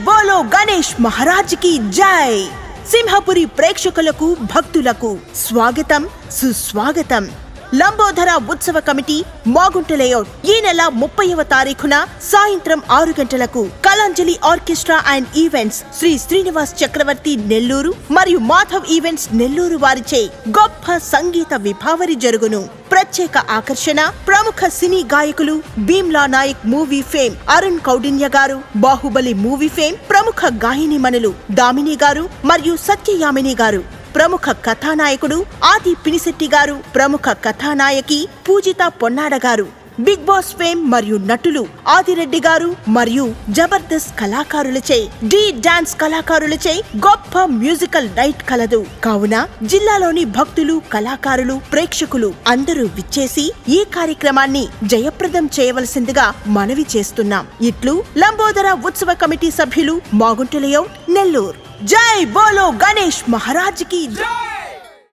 బోలో గణేష్ మహారాజ్ కి జై. సింహపురి ప్రేక్షకులకు భక్తులకు స్వాగతం సుస్వాగతం. లంబోదర ఉత్సవ కమిటీ మాగుంట లేఅవుట్ ఈ నెల 30వ తారీఖున సాయంత్రం 6 గంటలకు Kalanjali orchestra and events Shri Srinivas Chakravarthi Nellore మరియు మాధవ్ ఈవెంట్స్ నెల్లూరు వారిచే గొప్ప సంగీత విభావరి జరుగును. ప్రత్యేక ఆకర్షణ ప్రముఖ సినీ గాయకులు భీమ్లా నాయక్ మూవీ ఫేమ్ అరుణ్ కౌడిన్య గారు, బాహుబలి మూవీ ఫేమ్ ప్రముఖ గాయనిమణులు దామిని గారు మరియు సత్యయామిని గారు, ప్రముఖ కథానాయకుడు ఆది పినిశెట్టి గారు, ప్రముఖ కథానాయకి పూజిత పొన్నాడ గారు, బిగ్ బాస్ ఫేమ్ మరియు నటులు ఆదిరెడ్డి గారు మరియు జబర్దస్త్ కళాకారులచే డాన్స్ కళాకారులచే గొప్ప మ్యూజికల్ నైట్ కలదు. కావున జిల్లాలోని భక్తులు, కళాకారులు, ప్రేక్షకులు అందరూ విచ్చేసి ఈ కార్యక్రమాన్ని జయప్రదం చేయవలసిందిగా మనవి చేస్తున్నాం. ఇట్లు లంబోదర ఉత్సవ కమిటీ సభ్యులు, మాగుంట లేఅవుట్, నెల్లూరు. జై బోలో గణేష్ మహారాజ్ కి జై.